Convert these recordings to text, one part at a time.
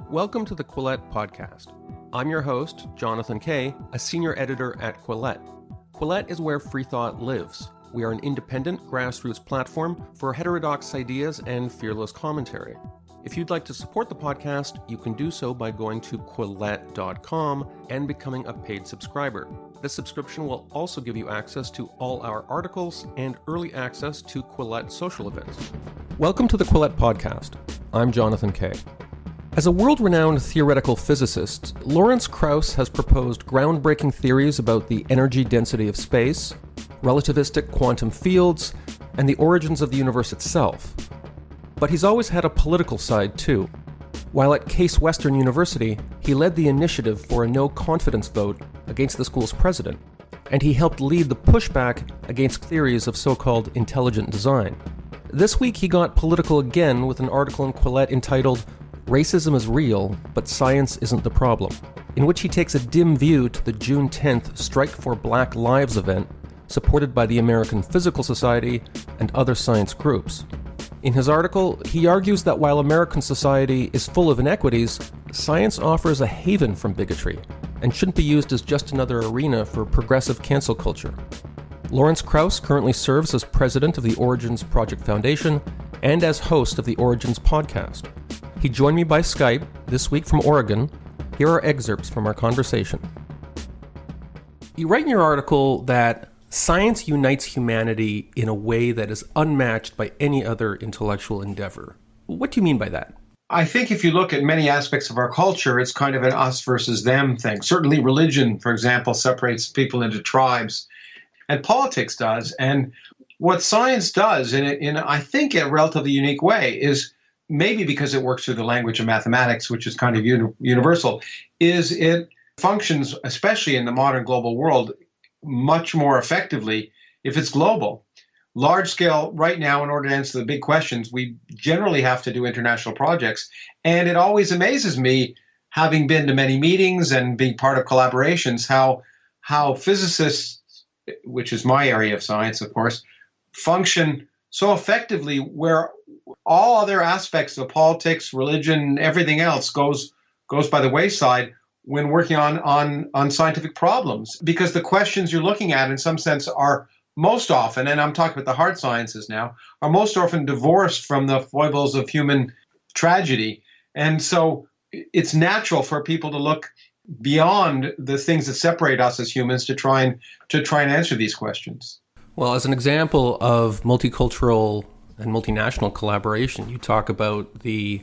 Welcome to the Quillette podcast. I'm your host, Jonathan Kay, a senior editor at Quillette. Quillette is where free thought lives. We are an independent grassroots platform for heterodox ideas and fearless commentary. If you'd like to support the podcast, you can do so by going to quillette.com and becoming a paid subscriber. This subscription will also give you access to all our articles and early access to Quillette social events. Welcome to the Quillette podcast. I'm Jonathan Kay. As a world-renowned theoretical physicist, Lawrence Krauss has proposed groundbreaking theories about the energy density of space, relativistic quantum fields, and the origins of the universe itself. But he's always had a political side too. While at Case Western University, he led the initiative for a no-confidence vote against the school's president, and he helped lead the pushback against theories of so-called intelligent design. This week he got political again with an article in Quillette entitled "Racism is Real, but Science Isn't the Problem," in which he takes a dim view to the June 10th Strike for Black Lives event supported by the American Physical Society and other science groups. In his article, he argues that while American society is full of inequities, science offers a haven from bigotry and shouldn't be used as just another arena for progressive cancel culture. Lawrence Krauss currently serves as president of the Origins Project Foundation and as host of the Origins podcast. He joined me by Skype this week from Oregon. Here are excerpts from our conversation. You write in your article that science unites humanity in a way that is unmatched by any other intellectual endeavor. What do you mean by that? I think if you look at many aspects of our culture, it's kind of an us versus them thing. Certainly religion, for example, separates people into tribes, and politics does. And what science does, in I think a relatively unique way, is maybe because it works through the language of mathematics, which is kind of universal, is it functions, especially in the modern global world, much more effectively if it's global. Large scale, right now, in order to answer the big questions, we generally have to do international projects. And it always amazes me, having been to many meetings and being part of collaborations, how physicists, which is my area of science, of course, function so effectively where all other aspects of politics, religion, everything else goes by the wayside when working on scientific problems, because the questions you're looking at in some sense are most often, and I'm talking about the hard sciences now, are most often divorced from the foibles of human tragedy. And so it's natural for people to look beyond the things that separate us as humans to try and answer these questions. Well, as an example of multicultural and multinational collaboration, you talk about the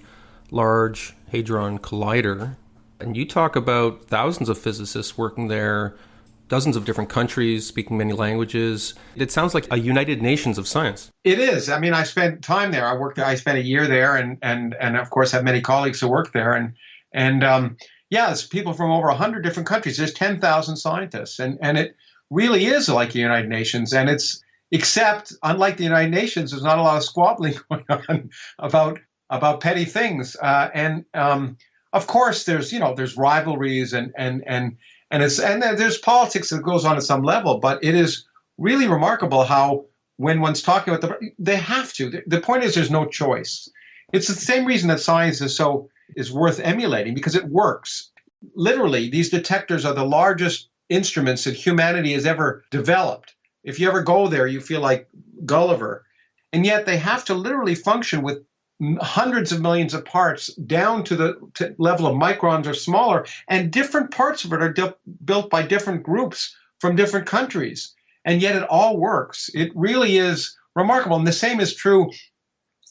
Large Hadron Collider, and you talk about thousands of physicists working there, dozens of different countries, speaking many languages. It sounds like a United Nations of science. It is. I mean, I spent time there. I spent a year there, and of course have many colleagues who work there. And it's people from over 100 different countries. There's 10,000 scientists, and it really is like the United Nations. And except unlike the United Nations, there's not a lot of squabbling going on about petty things. Of course, there's rivalries and there's politics that goes on at some level, but it is really remarkable how when one's talking about they have to. The point is there's no choice. It's the same reason that science is worth emulating, because it works. Literally, these detectors are the largest instruments that humanity has ever developed. If you ever go there, you feel like Gulliver. And yet they have to literally function with hundreds of millions of parts down to the level of microns or smaller, and different parts of it are built by different groups from different countries, and yet it all works. It really is remarkable. And the same is true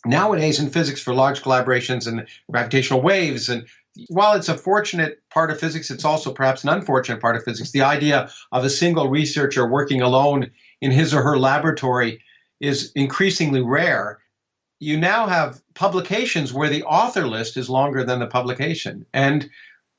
nowadays in physics for large collaborations and gravitational waves. And while it's a fortunate part of physics, it's also perhaps an unfortunate part of physics. The idea of a single researcher working alone in his or her laboratory is increasingly rare. You now have publications where the author list is longer than the publication. And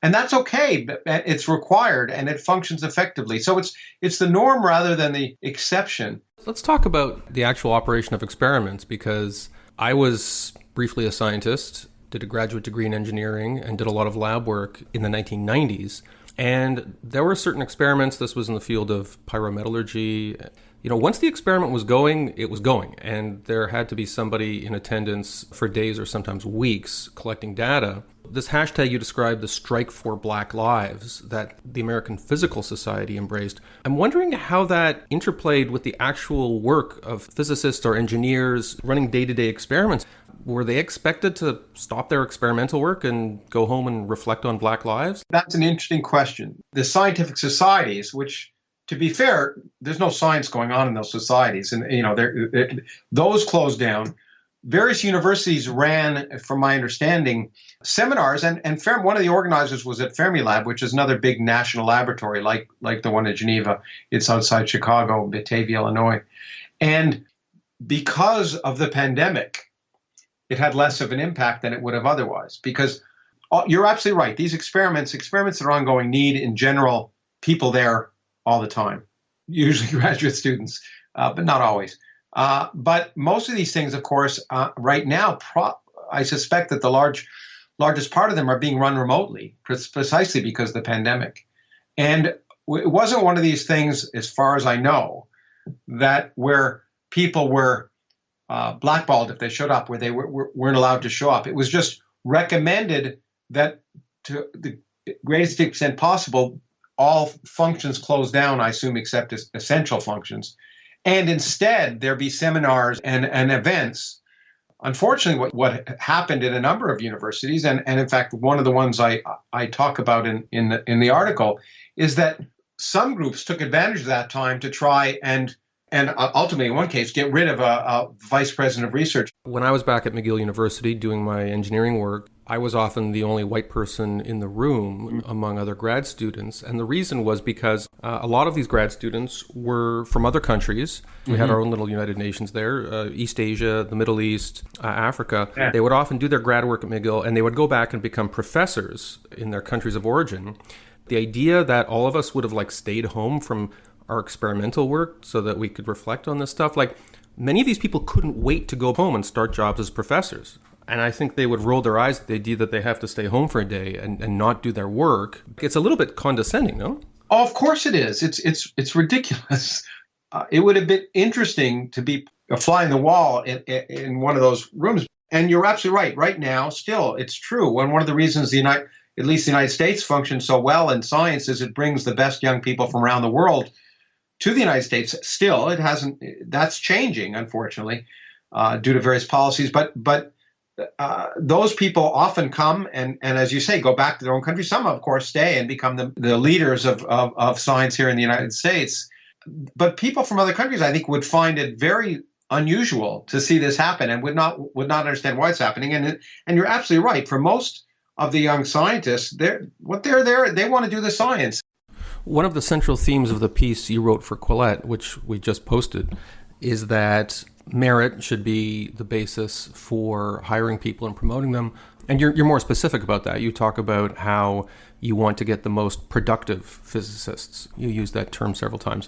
that's okay. But it's required and it functions effectively. So it's the norm rather than the exception. Let's talk about the actual operation of experiments, because I was briefly a scientist, did a graduate degree in engineering, and did a lot of lab work in the 1990s. And there were certain experiments, this was in the field of pyrometallurgy, Once the experiment was going, it was going, and there had to be somebody in attendance for days or sometimes weeks collecting data. This hashtag you described, the Strike for Black Lives, that the American Physical Society embraced. I'm wondering how that interplayed with the actual work of physicists or engineers running day-to-day experiments. Were they expected to stop their experimental work and go home and reflect on Black lives? That's an interesting question. The scientific societies, which, to be fair, there's no science going on in those societies, and those closed down. Various universities ran, from my understanding, seminars, and one of the organizers was at Fermilab, which is another big national laboratory like the one in Geneva. It's outside Chicago, Batavia, Illinois. And because of the pandemic, it had less of an impact than it would have otherwise. Because you're absolutely right. These experiments that are ongoing need, in general, people there all the time, usually graduate students, but not always. But most of these things, of course, right now, I suspect that the largest part of them are being run remotely, precisely because of the pandemic. And it wasn't one of these things, as far as I know, that where people were blackballed if they showed up, where they weren't allowed to show up. It was just recommended that, to the greatest extent possible, all functions closed down, I assume, except essential functions. And instead, there be seminars and events. Unfortunately, what happened in a number of universities, and in fact, one of the ones I talk about in the article, is that some groups took advantage of that time to try and ultimately, in one case, get rid of a vice president of research. When I was back at McGill University doing my engineering work, I was often the only white person in the room among other grad students. And the reason was because a lot of these grad students were from other countries. We had our own little United Nations there, East Asia, the Middle East, Africa. Yeah. They would often do their grad work at McGill, and they would go back and become professors in their countries of origin. The idea that all of us would have stayed home from our experimental work so that we could reflect on this stuff, many of these people couldn't wait to go home and start jobs as professors. And I think they would roll their eyes at the idea that they have to stay home for a day and not do their work. It's a little bit condescending, no? Oh, of course it is. It's ridiculous. It would have been interesting to be a fly in the wall in one of those rooms. And you're absolutely right. Right now, still, it's true. And one of the reasons at least the United States functions so well in science is it brings the best young people from around the world to the United States. Still, it hasn't. That's changing, unfortunately, due to various policies. But those people often come and, as you say, go back to their own country. Some, of course, stay and become the leaders of science here in the United States. But people from other countries, I think, would find it very unusual to see this happen and would not understand why it's happening. And you're absolutely right. For most of the young scientists, they want to do the science. One of the central themes of the piece you wrote for Quillette, which we just posted, is that merit should be the basis for hiring people and promoting them. And you're more specific about that. You talk about how you want to get the most productive physicists. You use that term several times.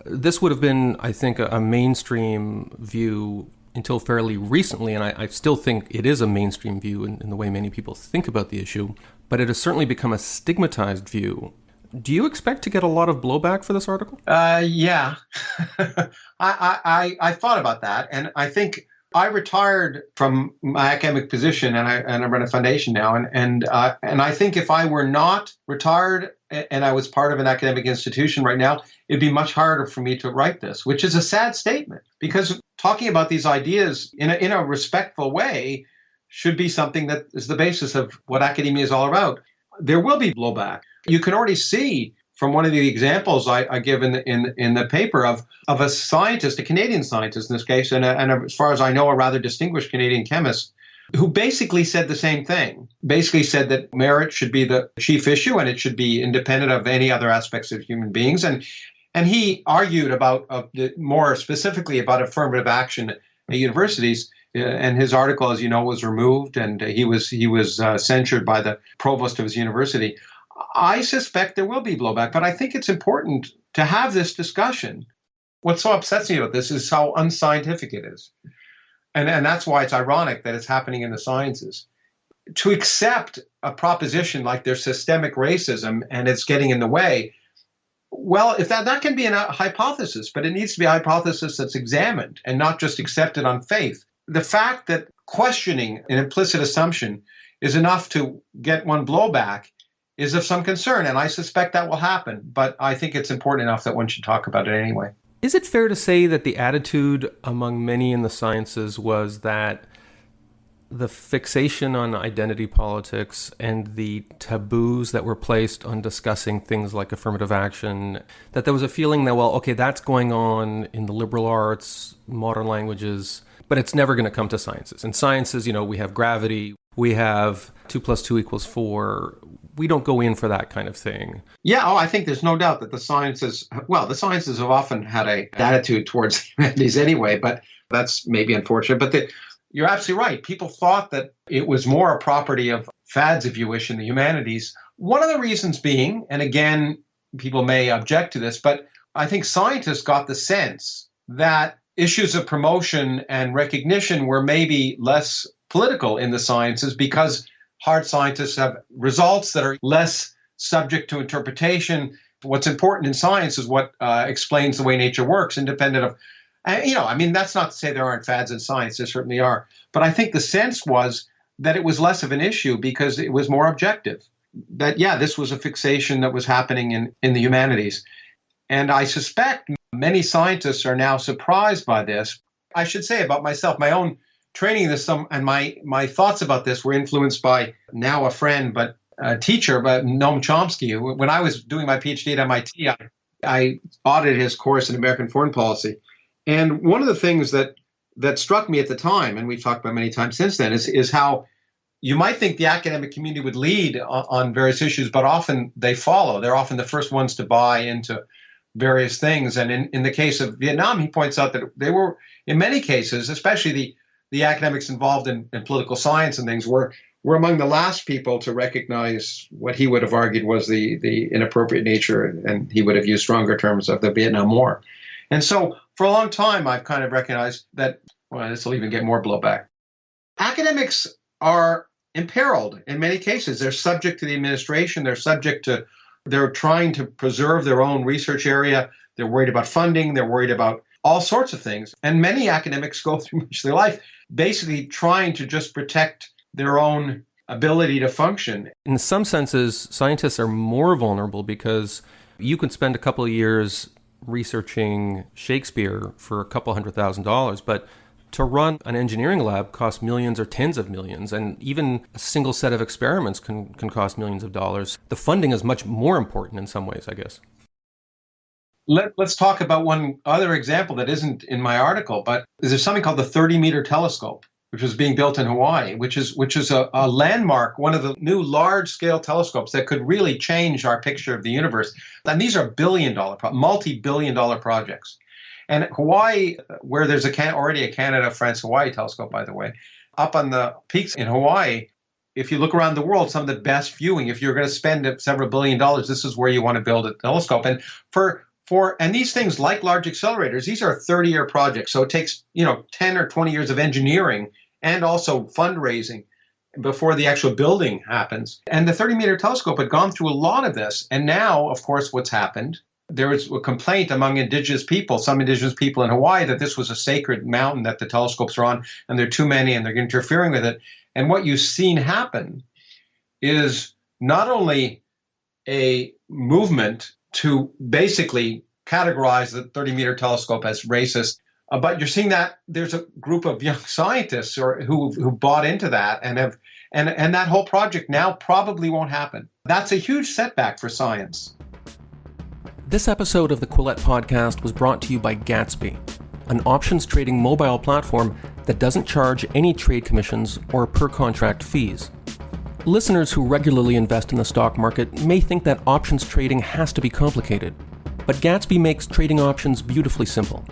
This would have been, I think, a mainstream view until fairly recently, and I still think it is a mainstream view in the way many people think about the issue, but it has certainly become a stigmatized view. Do you expect to get a lot of blowback for this article? Yeah. I thought about that, and I think I retired from my academic position, and I run a foundation now, and I think if I were not retired and I was part of an academic institution right now, it'd be much harder for me to write this, which is a sad statement, because talking about these ideas in a respectful way should be something that is the basis of what academia is all about. There will be blowback. You can already see from one of the examples I give in the paper of a scientist, a Canadian scientist in this case, and as far as I know, a rather distinguished Canadian chemist, who basically said the same thing. Basically said that merit should be the chief issue and it should be independent of any other aspects of human beings. And he argued about more specifically about affirmative action at universities. And his article, as you know, was removed, and he was censured by the provost of his university. I suspect there will be blowback, but I think it's important to have this discussion. What so upsets me about this is how unscientific it is. And that's why it's ironic that it's happening in the sciences. To accept a proposition like there's systemic racism and it's getting in the way, Well, if that can be a hypothesis, but it needs to be a hypothesis that's examined and not just accepted on faith. The fact that questioning an implicit assumption is enough to get one blowback is of some concern, and I suspect that will happen, but I think it's important enough that one should talk about it anyway. Is it fair to say that the attitude among many in the sciences was that the fixation on identity politics and the taboos that were placed on discussing things like affirmative action, that there was a feeling that, well, okay, that's going on in the liberal arts, modern languages, but it's never going to come to sciences. In sciences, we have gravity, we have 2 + 2 = 4. We don't go in for that kind of thing. Yeah, I think there's no doubt that the sciences have often had an attitude towards humanities anyway, but that's maybe unfortunate. But you're absolutely right. People thought that it was more a property of fads, if you wish, in the humanities. One of the reasons being, and again, people may object to this, but I think scientists got the sense that issues of promotion and recognition were maybe less political in the sciences because hard scientists have results that are less subject to interpretation. What's important in science is what explains the way nature works, independent of, that's not to say there aren't fads in science. There certainly are. But I think the sense was that it was less of an issue because it was more objective. That, this was a fixation that was happening in the humanities. And I suspect many scientists are now surprised by this. I should say about myself, my own training this and my thoughts about this were influenced by now a friend, but a teacher, but Noam Chomsky. When I was doing my Ph.D. at MIT, I audited his course in American foreign policy. And one of the things that struck me at the time, and we've talked about many times since then, is how you might think the academic community would lead on various issues, but often they follow. They're often the first ones to buy into various things. And in the case of Vietnam, he points out that they were, in many cases, especially the academics involved in political science and things, were among the last people to recognize what he would have argued was the inappropriate nature, and he would have used stronger terms, of the Vietnam War. And so for a long time, I've kind of recognized that, this will even get more blowback. Academics are imperiled in many cases. They're subject to the administration. They're trying to preserve their own research area. They're worried about funding. They're worried about all sorts of things. And many academics go through much of their life basically trying to just protect their own ability to function. In some senses, scientists are more vulnerable because you can spend a couple of years researching Shakespeare for a couple $100,000, but to run an engineering lab costs millions or tens of millions, and even a single set of experiments can cost millions of dollars. The funding is much more important in some ways, I guess. Let's talk about one other example that isn't in my article, but there's something called the 30-meter telescope, which was being built in Hawaii, which is a landmark, one of the new large-scale telescopes that could really change our picture of the universe. And these are multi-billion-dollar projects. And Hawaii, where there's already a Canada-France-Hawaii telescope, by the way, up on the peaks in Hawaii, if you look around the world, some of the best viewing, if you're going to spend several $1 billion, this is where you want to build a telescope. And and these things, like large accelerators, these are 30-year projects. So it takes 10 or 20 years of engineering and also fundraising before the actual building happens. And the 30-meter telescope had gone through a lot of this. And now, of course, what's happened, there was a complaint among some indigenous people in Hawaii, that this was a sacred mountain that the telescopes are on, and there are too many and they're interfering with it. And what you've seen happen is not only a movement to basically categorize the 30-meter telescope as racist, but you're seeing that there's a group of young scientists who bought into that and that whole project now probably won't happen. That's a huge setback for science. This episode of the Quillette podcast was brought to you by Gatsby, an options trading mobile platform that doesn't charge any trade commissions or per-contract fees. Listeners who regularly invest in the stock market may think that options trading has to be complicated, but Gatsby makes trading options beautifully simple.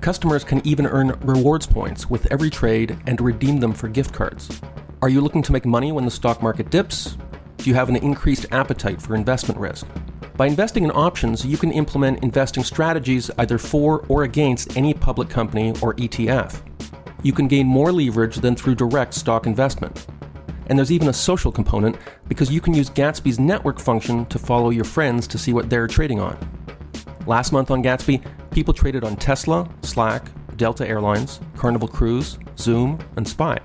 Customers can even earn rewards points with every trade and redeem them for gift cards. Are you looking to make money when the stock market dips? Do you have an increased appetite for investment risk? By investing in options, you can implement investing strategies either for or against any public company or ETF. You can gain more leverage than through direct stock investment. And there's even a social component because you can use Gatsby's network function to follow your friends to see what they're trading on. Last month on Gatsby, people traded on Tesla, Slack, Delta Airlines, Carnival Cruise, Zoom, and Spy.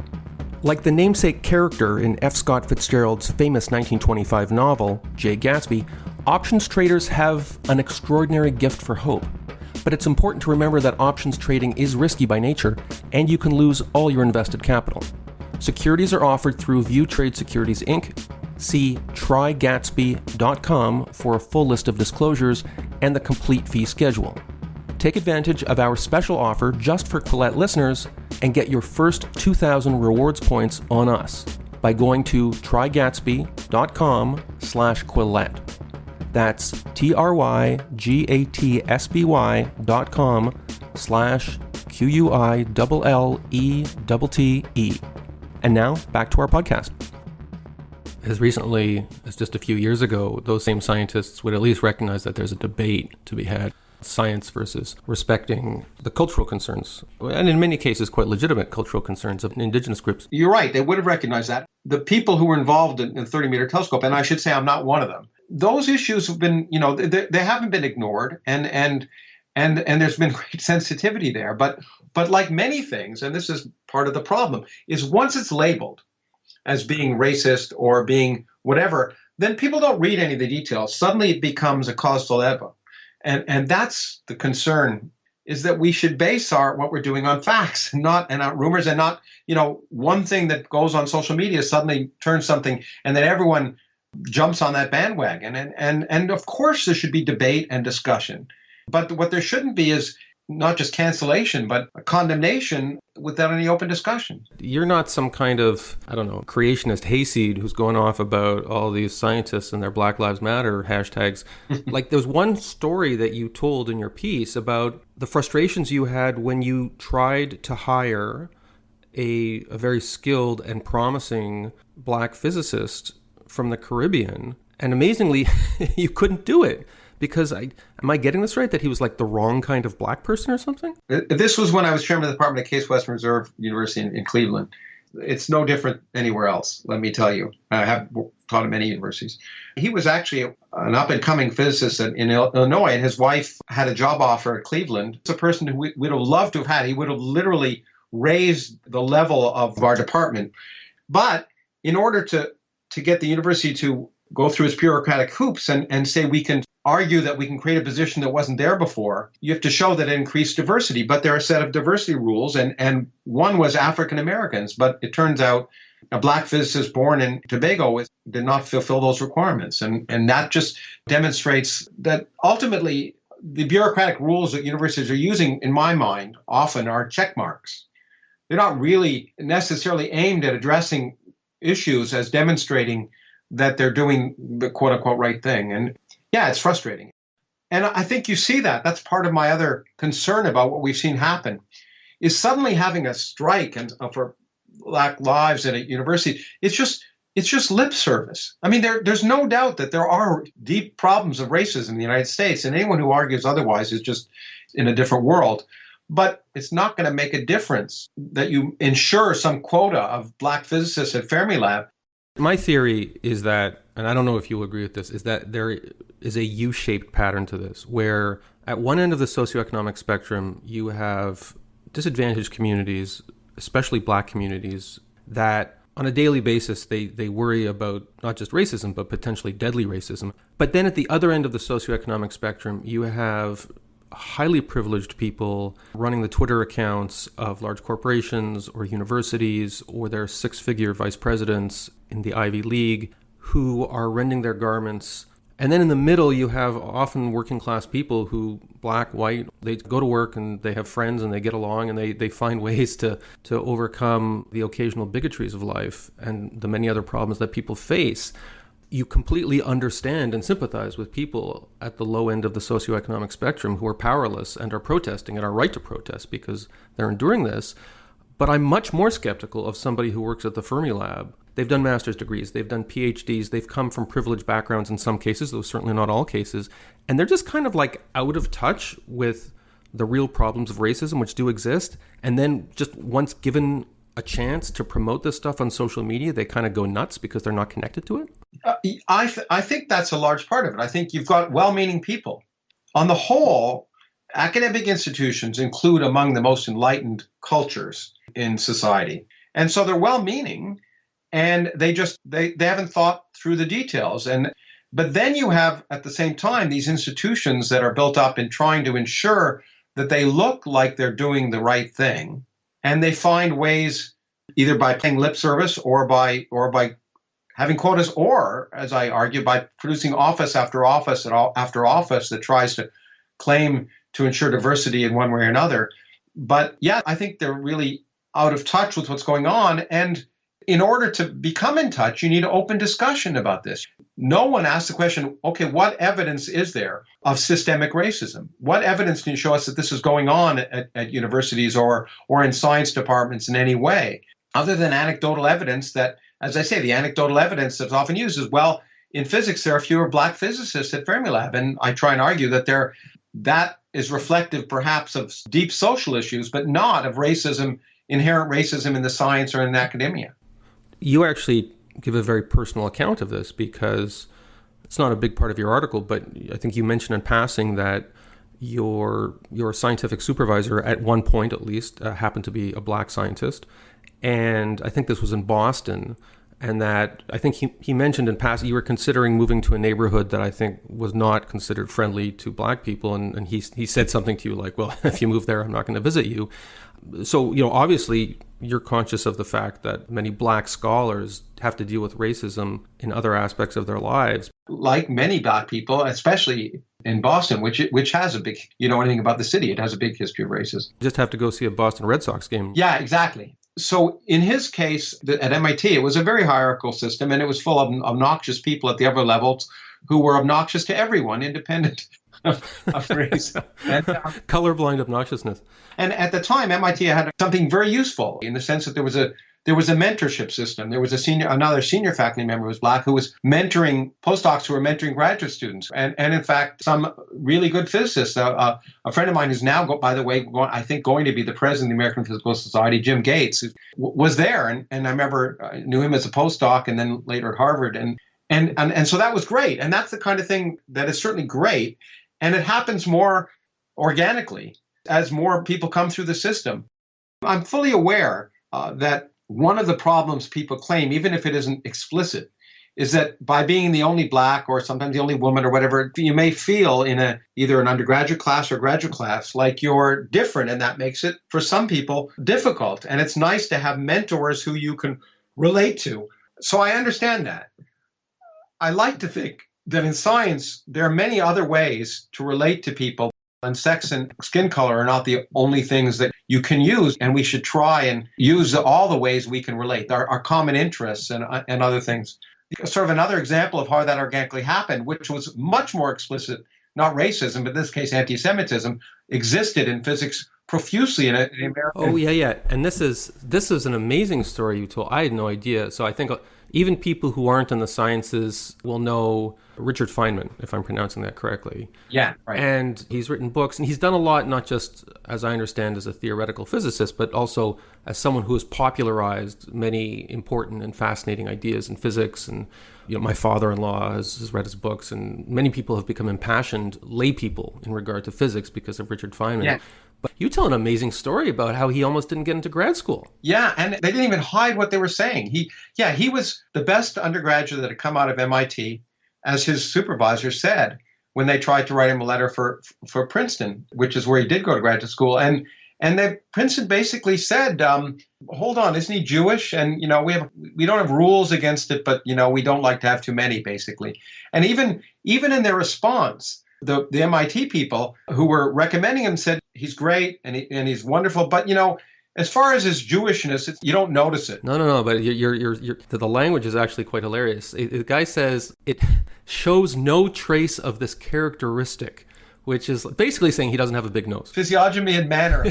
Like the namesake character in F. Scott Fitzgerald's famous 1925 novel, Jay Gatsby, options traders have an extraordinary gift for hope. But it's important to remember that options trading is risky by nature, and you can lose all your invested capital. Securities are offered through View Trade Securities Inc. See trygatsby.com for a full list of disclosures and the complete fee schedule. Take advantage of our special offer just for Quillette listeners and get your first 2,000 rewards points on us by going to trygatsby.com/Quillette. That's trygatsby.com/QUILLETTE. And now back to our podcast. As recently as just a few years ago, those same scientists would at least recognize that there's a debate to be had. Science versus respecting the cultural concerns, and in many cases quite legitimate cultural concerns of indigenous groups. You're right. They would have recognized that. The people who were involved in the 30-meter telescope, and I should say I'm not one of them, those issues have been, they haven't been ignored, and there's been great sensitivity there. But like many things, and this is part of the problem, is once it's labeled as being racist or being whatever, then people don't read any of the details. Suddenly it becomes a cause célèbre. And that's the concern, is that we should base what we're doing on facts and not rumors, and not, one thing that goes on social media suddenly turns something, and then everyone jumps on that bandwagon. And of course there should be debate and discussion. But what there shouldn't be is not just cancellation, but a condemnation without any open discussion. You're not some kind of, creationist hayseed who's going off about all these scientists and their Black Lives Matter hashtags. Like, there's one story that you told in your piece about the frustrations you had when you tried to hire a very skilled and promising Black physicist from the Caribbean. And amazingly, you couldn't do it. Because am I getting this right, that he was like the wrong kind of Black person or something? This was when I was chairman of the Department of Case Western Reserve University in Cleveland. It's no different anywhere else, let me tell you. I have taught at many universities. He was actually an up-and-coming physicist in Illinois, and his wife had a job offer at Cleveland. It's a person who we would have loved to have had. He would have literally raised the level of our department. But in order to get the university to go through its bureaucratic hoops and say we can argue that we can create a position that wasn't there before, you have to show that it increased diversity. But there are a set of diversity rules, and one was African Americans. But it turns out a Black physicist born in Tobago did not fulfill those requirements. And that just demonstrates that ultimately the bureaucratic rules that universities are using, in my mind, often are check marks. They're not really necessarily aimed at addressing issues as demonstrating that they're doing the quote-unquote right thing. And yeah, it's frustrating. And I think you see that. That's part of my other concern about what we've seen happen, is suddenly having a strike and for Black lives at a university. It's just lip service. I mean, there's no doubt that there are deep problems of racism in the United States, and anyone who argues otherwise is just in a different world. But it's not going to make a difference that you ensure some quota of Black physicists at Fermilab. My theory is that, and I don't know if you'll agree with this, is that there is a U-shaped pattern to this, where at one end of the socioeconomic spectrum, you have disadvantaged communities, especially Black communities, that on a daily basis, they worry about not just racism, but potentially deadly racism. But then at the other end of the socioeconomic spectrum, you have highly privileged people running the Twitter accounts of large corporations or universities, or their six-figure vice presidents in the Ivy League who are rending their garments. And then in the middle, you have often working class people who, Black, white, they go to work and they have friends and they get along and they find ways to overcome the occasional bigotries of life and the many other problems that people face. You completely understand and sympathize with people at the low end of the socioeconomic spectrum who are powerless and are protesting and are right to protest because they're enduring this. But I'm much more skeptical of somebody who works at the Fermilab. They've done master's degrees, they've done PhDs, they've come from privileged backgrounds in some cases, though certainly not all cases, and they're just kind of like out of touch with the real problems of racism, which do exist. And then just once given a chance to promote this stuff on social media, they kind of go nuts because they're not connected to it? I think that's a large part of it. I think you've got well-meaning people on the whole, academic institutions include among the most enlightened cultures in society. And so they're well-meaning, and they haven't thought through the details. But then you have, at the same time, these institutions that are built up in trying to ensure that they look like they're doing the right thing, and they find ways, either by paying lip service or by having quotas, or, as I argue, by producing office after office after office that tries to claim to ensure diversity in one way or another. But yeah, I think they're really out of touch with what's going on. And in order to become in touch, you need open discussion about this. No one asks the question, okay, what evidence is there of systemic racism? What evidence can you show us that this is going on at universities or in science departments in any way, other than anecdotal evidence that, as I say, the anecdotal evidence that's often used is, well, in physics, there are fewer black physicists at Fermilab. And I try and argue that that is reflective perhaps of deep social issues, but not of racism, inherent racism in the science or in academia. You actually give a very personal account of this, because it's not a big part of your article, but I think you mentioned in passing that your scientific supervisor, at one point at least, happened to be a black scientist. And I think this was in Boston. And that I think he mentioned in passing you were considering moving to a neighborhood that I think was not considered friendly to black people. And he said something to you like, well, if you move there, I'm not going to visit you. So, obviously you're conscious of the fact that many black scholars have to deal with racism in other aspects of their lives. Like many black people, especially in Boston, which has a big, anything about the city, it has a big history of racism. You just have to go see a Boston Red Sox game. Yeah, exactly. So in his case, at MIT, it was a very hierarchical system, and it was full of obnoxious people at the upper levels who were obnoxious to everyone, independent of race. And, colorblind obnoxiousness. And at the time, MIT had something very useful in the sense that there was a mentorship system. There was another senior faculty member who was black who was mentoring postdocs who were mentoring graduate students. And in fact, some really good physicists, a friend of mine who's now, by the way, I think going to be the president of the American Physical Society, Jim Gates, was there. And I remember I knew him as a postdoc and then later at Harvard. And so that was great. And that's the kind of thing that is certainly great. And it happens more organically as more people come through the system. I'm fully aware that one of the problems people claim, even if it isn't explicit, is that by being the only black or sometimes the only woman or whatever, you may feel in either an undergraduate class or graduate class like you're different, and that makes it, for some people, difficult. And it's nice to have mentors who you can relate to. So I understand that. I like to think that in science, there are many other ways to relate to people, and sex and skin color are not the only things that you can use, and we should try and use all the ways we can relate, our common interests and other things. Sort of another example of how that organically happened, which was much more explicit, not racism, but in this case anti-Semitism, existed in physics profusely in America. Oh, yeah. And this is an amazing story you told. I had no idea. So I think even people who aren't in the sciences will know Richard Feynman, if I'm pronouncing that correctly. Yeah, right. And he's written books, and he's done a lot, not just, as I understand, as a theoretical physicist, but also as someone who has popularized many important and fascinating ideas in physics. And my father-in-law has read his books, and many people have become impassioned lay people in regard to physics because of Richard Feynman. Yeah. But you tell an amazing story about how he almost didn't get into grad school. Yeah, and they didn't even hide what they were saying. He was the best undergraduate that had come out of MIT, as his supervisor said when they tried to write him a letter for Princeton, which is where he did go to graduate school. And Princeton basically said, hold on, isn't he Jewish? And, we don't have rules against it, but, we don't like to have too many, basically. And even in their response, the MIT people who were recommending him said, he's great and he's wonderful, but, as far as his Jewishness, you don't notice it. No, but the language is actually quite hilarious. The guy says it shows no trace of this characteristic, which is basically saying he doesn't have a big nose. Physiognomy and manner.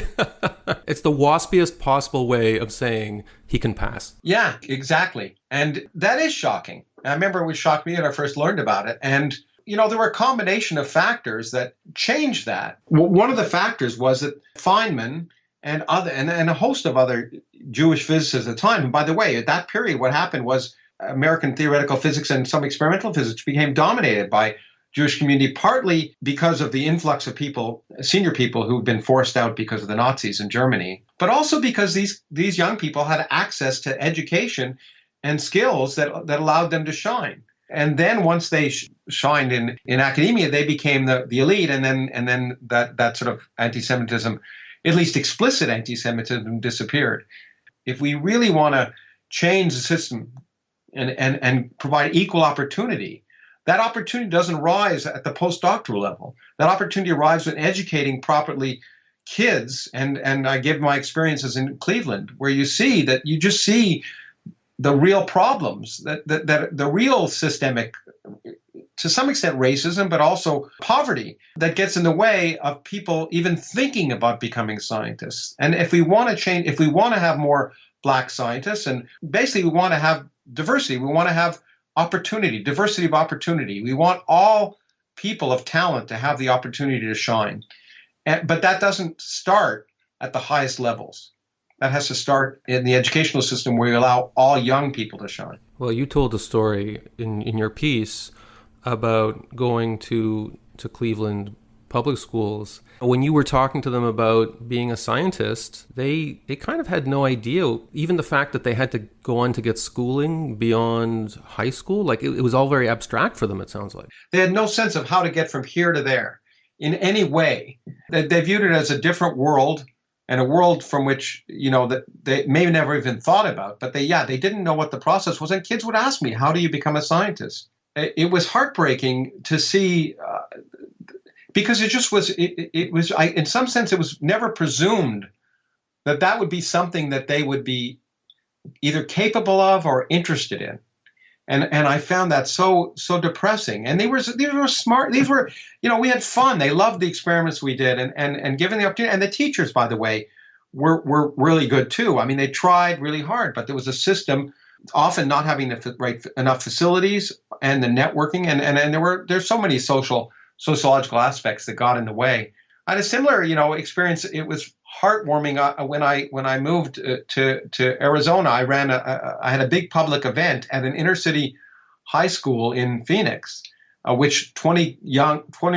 It's the waspiest possible way of saying he can pass. Yeah, exactly. And that is shocking. I remember it shocked me when I first learned about it. And there were a combination of factors that changed that. One of the factors was that Feynman and a host of other Jewish physicists at the time, and by the way, at that period, what happened was American theoretical physics and some experimental physics became dominated by Jewish community, partly because of the influx of people, senior people who've been forced out because of the Nazis in Germany, but also because these young people had access to education and skills that allowed them to shine. And then once they shined in academia, they became the elite, and then that sort of anti-Semitism, at least explicit anti-Semitism, disappeared. If we really want to change the system and provide equal opportunity, that opportunity doesn't rise at the postdoctoral level. That opportunity arrives when educating properly kids. And I give my experiences in Cleveland, where you just see the real problems, that the real systemic, to some extent, racism, but also poverty that gets in the way of people even thinking about becoming scientists. And if we want to change, if we want to have more Black scientists, and basically we want to have diversity, we want to have opportunity, diversity of opportunity. We want all people of talent to have the opportunity to shine. But that doesn't start at the highest levels. That has to start in the educational system where you allow all young people to shine. Well, you told a story in your piece about going to Cleveland public schools. When you were talking to them about being a scientist, they kind of had no idea, even the fact that they had to go on to get schooling beyond high school. Like it was all very abstract for them, it sounds like. They had no sense of how to get from here to there in any way. They viewed it as a different world, and a world from which, that they may never even thought about. But they didn't know what the process was. And kids would ask me, how do you become a scientist? It was heartbreaking to see, because it just was, in some sense, it was never presumed that would be something that they would be either capable of or interested in. And I found that so depressing. And these were smart. These were, we had fun. They loved the experiments we did, and given the opportunity. And the teachers, by the way, were really good too. I mean, they tried really hard, but there was a system, often not having enough facilities and the networking, and there's so many sociological aspects that got in the way. I had a similar, experience. It was heartwarming when I moved to Arizona. I had a big public event at an inner city high school in Phoenix, which 20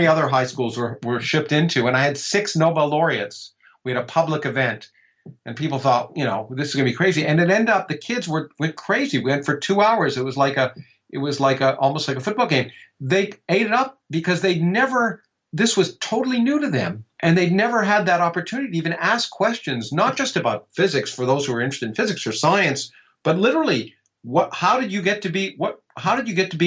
other high schools were shipped into, and I had 6 Nobel laureates. We had a public event, and people thought, this is going to be crazy, and it ended up the kids went crazy. We went for 2 hours. It was almost like a football game. They ate it up because this was totally new to them. And they'd never had that opportunity to even ask questions, not just about physics for those who are interested in physics or science, but literally, how did you get to be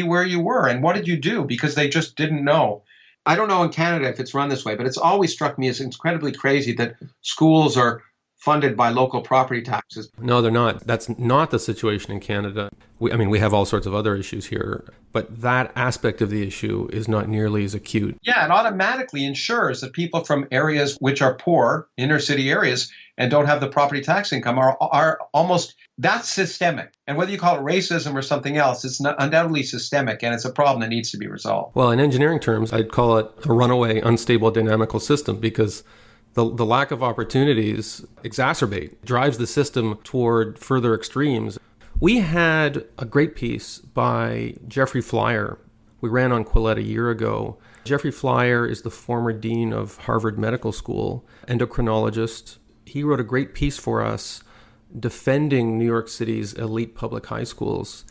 where you were, and what did you do? Because they just didn't know. I don't know in Canada if it's run this way, but it's always struck me as incredibly crazy that schools are funded by local property taxes. No, they're not. That's not the situation in Canada. We have all sorts of other issues here, but that aspect of the issue is not nearly as acute. Yeah, it automatically ensures that people from areas which are poor, inner city areas, and don't have the property tax income are almost, that's systemic. And whether you call it racism or something else, it's undoubtedly systemic, and it's a problem that needs to be resolved. Well, in engineering terms, I'd call it a runaway, unstable dynamical system, because the lack of opportunities drives the system toward further extremes. We had a great piece by Jeffrey Flyer. We ran on Quillette a year ago. Jeffrey Flyer is the former dean of Harvard Medical School, endocrinologist. He wrote a great piece for us defending New York City's elite public high schools.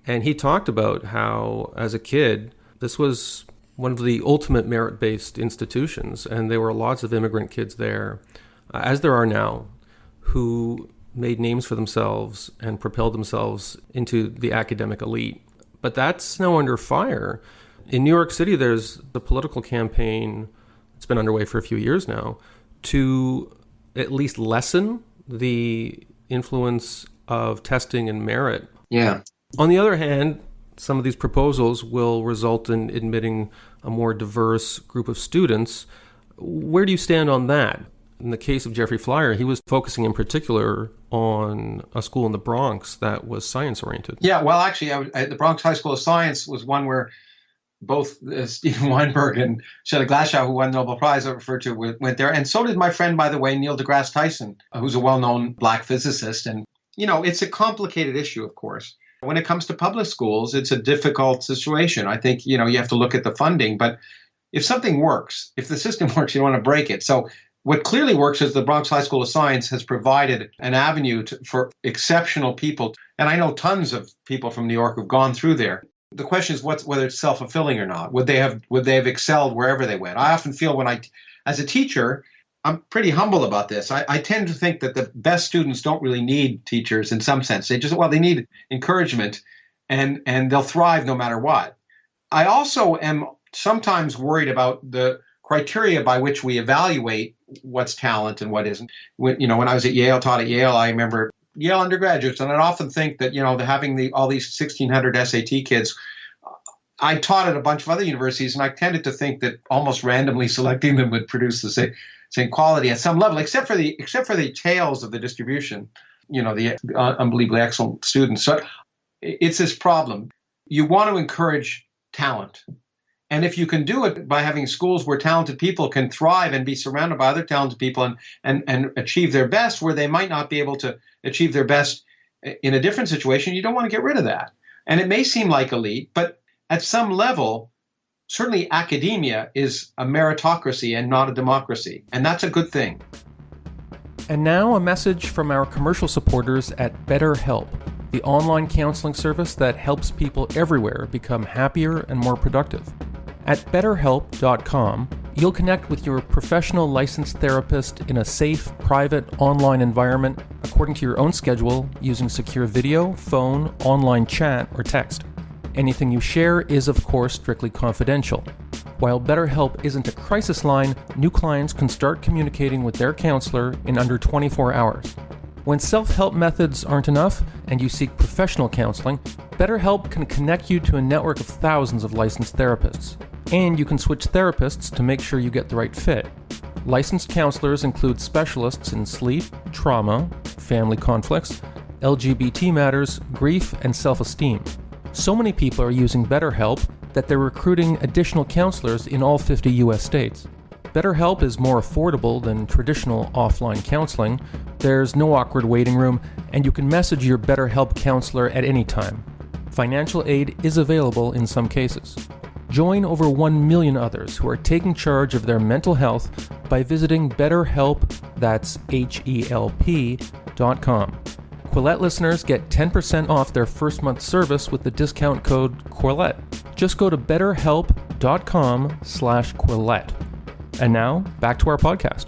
And he talked about how, as a kid, this was one of the ultimate merit-based institutions, and there were lots of immigrant kids there, as there are now, who made names for themselves and propelled themselves into the academic elite. But that's now under fire. In New York City, there's the political campaign, it's been underway for a few years now, to at least lessen the influence of testing and merit. Yeah. On the other hand, some of these proposals will result in admitting a more diverse group of students. Where do you stand on that? In the case of Jeffrey Flyer, he was focusing in particular on a school in the Bronx that was science-oriented. Yeah, well, actually, the Bronx High School of Science was one where both Steven Weinberg and Shelley Glashow, who won the Nobel Prize I referred to, went there. And so did my friend, by the way, Neil deGrasse Tyson, who's a well-known Black physicist. And, it's a complicated issue, of course. When it comes to public schools, it's a difficult situation. I think, you have to look at the funding, but if something works, if the system works, you don't want to break it. So what clearly works is the Bronx High School of Science has provided an avenue for exceptional people. And I know tons of people from New York who've gone through there. The question is whether it's self-fulfilling or not. Would they have excelled wherever they went? I often feel as a teacher, I'm pretty humble about this. I tend to think that the best students don't really need teachers in some sense. They need encouragement and they'll thrive no matter what. I also am sometimes worried about the criteria by which we evaluate what's talent and what isn't. When I was taught at Yale, I remember Yale undergraduates, and I'd often think that, having all these 1,600 SAT kids, I taught at a bunch of other universities, and I tended to think that almost randomly selecting them would produce the same quality at some level, except for the tails of the distribution, the unbelievably excellent students. So it's this problem. You want to encourage talent. And if you can do it by having schools where talented people can thrive and be surrounded by other talented people and achieve their best, where they might not be able to achieve their best in a different situation, you don't want to get rid of that. And it may seem like elite, but at some level, certainly academia is a meritocracy and not a democracy. And that's a good thing. And now a message from our commercial supporters at BetterHelp, the online counseling service that helps people everywhere become happier and more productive. At BetterHelp.com, you'll connect with your professional licensed therapist in a safe, private, online environment according to your own schedule using secure video, phone, online chat, or text. Anything you share is, of course, strictly confidential. While BetterHelp isn't a crisis line, new clients can start communicating with their counselor in under 24 hours. When self-help methods aren't enough and you seek professional counseling, BetterHelp can connect you to a network of thousands of licensed therapists. And you can switch therapists to make sure you get the right fit. Licensed counselors include specialists in sleep, trauma, family conflicts, LGBT matters, grief, and self-esteem. So many people are using BetterHelp that they're recruiting additional counselors in all 50 US states. BetterHelp is more affordable than traditional offline counseling. There's no awkward waiting room, and you can message your BetterHelp counselor at any time. Financial aid is available in some cases. Join over 1 million others who are taking charge of their mental health by visiting BetterHelp, that's HELP.com. Quillette listeners get 10% off their first month service with the discount code Quillette. Just go to betterhelp.com/Quillette. And now, back to our podcast.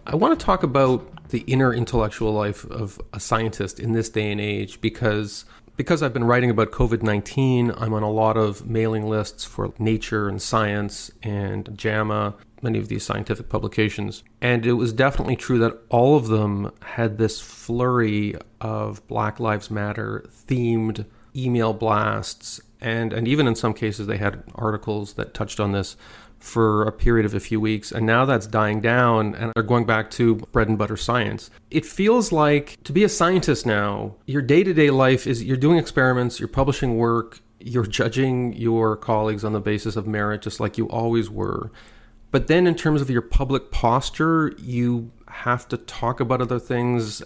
I want to talk about the inner intellectual life of a scientist in this day and age because I've been writing about COVID-19, I'm on a lot of mailing lists for Nature and Science and JAMA, many of these scientific publications. And it was definitely true that all of them had this flurry of Black Lives Matter themed email blasts. And even in some cases, they had articles that touched on this for a period of a few weeks, and now that's dying down and they're going back to bread and butter science. It feels like to be a scientist now, your day-to-day life is you're doing experiments, you're publishing work, you're judging your colleagues on the basis of merit just like you always were. But then in terms of your public posture, you have to talk about other things.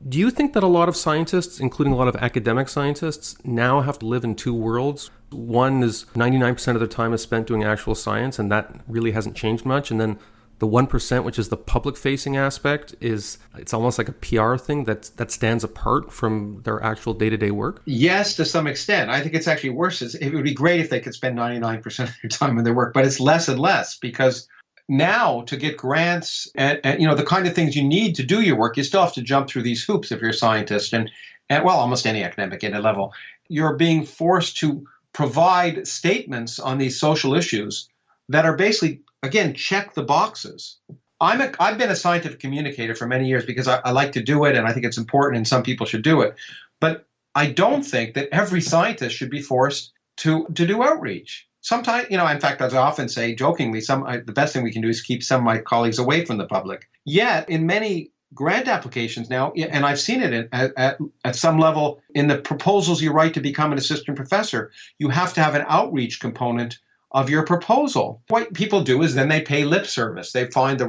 Do you think that a lot of scientists, including a lot of academic scientists, now have to live in two worlds? One is 99% of their time is spent doing actual science, and that really hasn't changed much. And then the 1%, which is the public-facing aspect, it's almost like a PR thing that stands apart from their actual day-to-day work? Yes, to some extent. I think it's actually worse. It would be great if they could spend 99% of their time in their work, but it's less and less because now to get grants and the kind of things you need to do your work, you still have to jump through these hoops if you're a scientist and almost any academic at a level. You're being forced to provide statements on these social issues that are basically, again, check the boxes. I've been a scientific communicator for many years because I like to do it and I think it's important and some people should do it. But I don't think that every scientist should be forced to do outreach. Sometimes, in fact, as I often say jokingly, the best thing we can do is keep some of my colleagues away from the public. Yet, in many grant applications now, and I've seen it at some level in the proposals you write to become an assistant professor, you have to have an outreach component of your proposal. What people do is then they pay lip service. They find the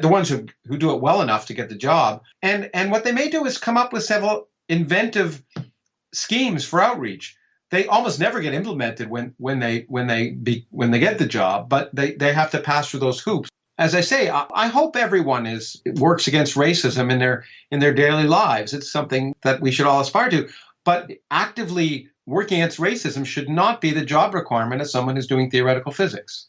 ones who do it well enough to get the job. And what they may do is come up with several inventive schemes for outreach. They almost never get implemented when they get the job, but they have to pass through those hoops. As I say, I hope everyone works against racism in their daily lives. It's something that we should all aspire to. But actively working against racism should not be the job requirement of someone who's doing theoretical physics.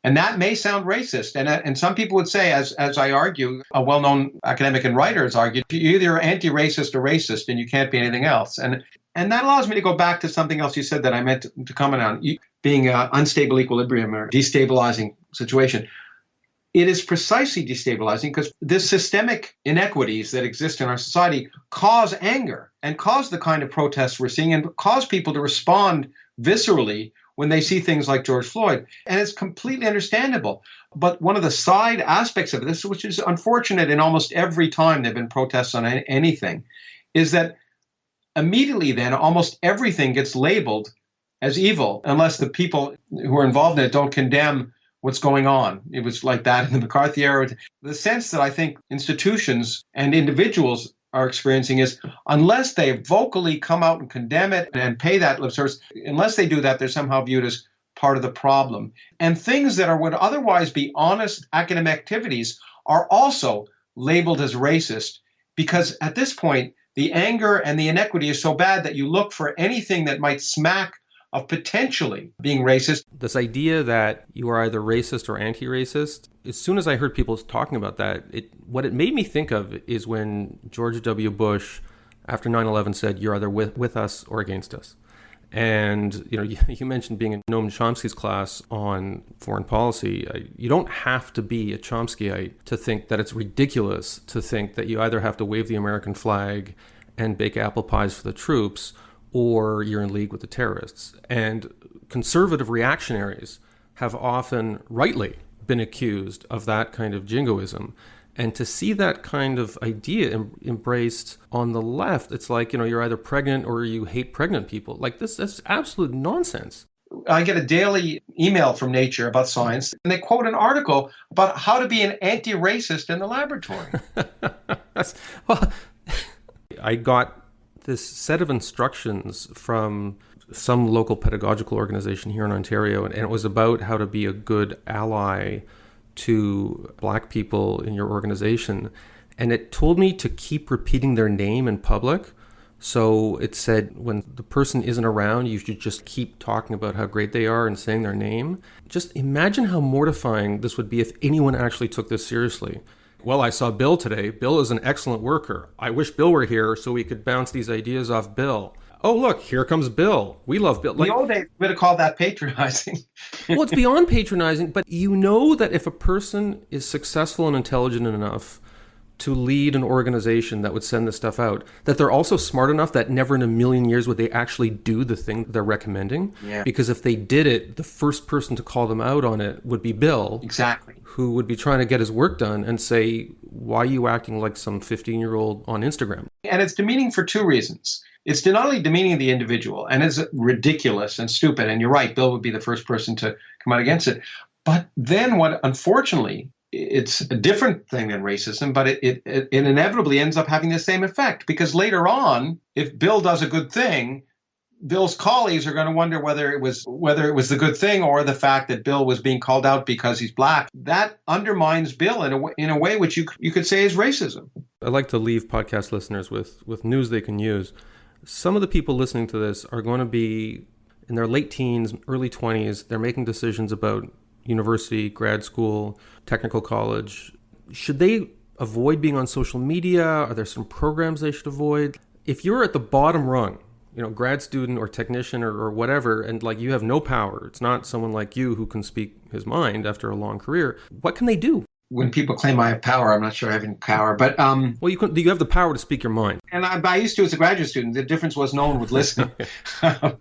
And that may sound racist. And some people would say, as I argue, a well-known academic and writer has argued, you're either anti-racist or racist, and you can't be anything else. And that allows me to go back to something else you said that I meant to comment on, being an unstable equilibrium or destabilizing situation. It is precisely destabilizing because the systemic inequities that exist in our society cause anger and cause the kind of protests we're seeing and cause people to respond viscerally when they see things like George Floyd. And it's completely understandable. But one of the side aspects of this, which is unfortunate in almost every time there have been protests on anything, is that immediately then almost everything gets labeled as evil unless the people who are involved in it don't condemn what's going on. It was like that in the McCarthy era. The sense that I think institutions and individuals are experiencing is unless they vocally come out and condemn it and pay that lip service, unless they do that, they're somehow viewed as part of the problem. And things that would otherwise be honest academic activities are also labeled as racist because at this point, the anger and the inequity is so bad that you look for anything that might smack of potentially being racist. This idea that you are either racist or anti-racist, as soon as I heard people talking about that, what it made me think of is when George W. Bush, after 9/11, said, you're either with us or against us. And you mentioned being in Noam Chomsky's class on foreign policy. You don't have to be a Chomskyite to think that it's ridiculous to think that you either have to wave the American flag and bake apple pies for the troops, or you're in league with the terrorists. And conservative reactionaries have often rightly been accused of that kind of jingoism. And to see that kind of idea embraced on the left, it's like, you're either pregnant or you hate pregnant people. Like that's absolute nonsense. I get a daily email from Nature about science, and they quote an article about how to be an anti-racist in the laboratory. Well, I got this set of instructions from some local pedagogical organization here in Ontario, and it was about how to be a good ally to Black people in your organization. And it told me to keep repeating their name in public. So it said when the person isn't around, you should just keep talking about how great they are and saying their name. Just imagine how mortifying this would be if anyone actually took this seriously. Well, I saw Bill today. Bill is an excellent worker. I wish Bill were here so we could bounce these ideas off Bill. Oh, look, here comes Bill. We love Bill. In the old days, we would have called that patronizing. Well, it's beyond patronizing, but you know that if a person is successful and intelligent enough to lead an organization that would send this stuff out, that they're also smart enough that never in a million years would they actually do the thing they're recommending. Yeah. Because if they did it, the first person to call them out on it would be Bill. Exactly. Who would be trying to get his work done and say, why are you acting like some 15-year-old on Instagram? And it's demeaning for two reasons. It's not only demeaning the individual, and it's ridiculous and stupid, and you're right, Bill would be the first person to come out against it. But then what, unfortunately, it's a different thing than racism, but it inevitably ends up having the same effect. Because later on, if Bill does a good thing, Bill's colleagues are going to wonder whether it was the good thing or the fact that Bill was being called out because he's Black. That undermines Bill in a way which you could say is racism. I like to leave podcast listeners with news they can use. Some of the people listening to this are going to be in their late teens, early 20s. They're making decisions about university, grad school, technical college. Should they avoid being on social media? Are there some programs they should avoid? If you're at the bottom rung, grad student or technician or whatever, and like you have no power, it's not someone like you who can speak his mind after a long career, what can they do? When people claim I have power, I'm not sure I have any power, but well, you have the power to speak your mind. And I used to as a graduate student. The difference was no one would listen. I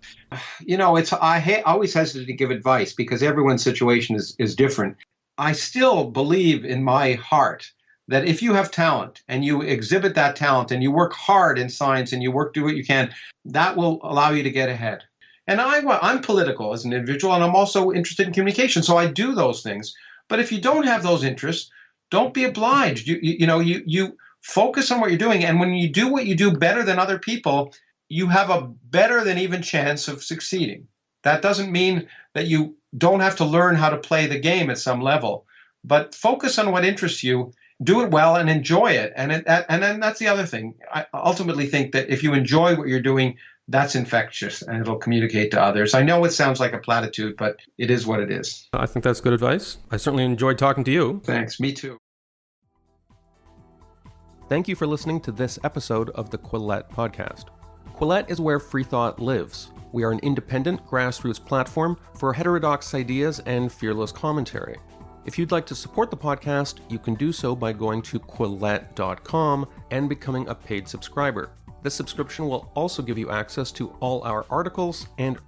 always hesitate to give advice because everyone's situation is different. I still believe in my heart that if you have talent and you exhibit that talent and you work hard in science and do what you can, that will allow you to get ahead. And I'm political as an individual, and I'm also interested in communication, so I do those things. But if you don't have those interests, don't be obliged. You focus on what you're doing, and when you do what you do better than other people, you have a better than even chance of succeeding. That doesn't mean that you don't have to learn how to play the game at some level, but focus on what interests you, do it well, and enjoy it. And then that's the other thing. I ultimately think that if you enjoy what you're doing, that's infectious and it'll communicate to others. I know it sounds like a platitude, but it is what it is. I think that's good advice. I certainly enjoyed talking to you. Thanks. Me too. Thank you for listening to this episode of the Quillette podcast. Quillette is where free thought lives. We are an independent grassroots platform for heterodox ideas and fearless commentary. If you'd like to support the podcast, you can do so by going to Quillette.com and becoming a paid subscriber. This subscription will also give you access to all our articles and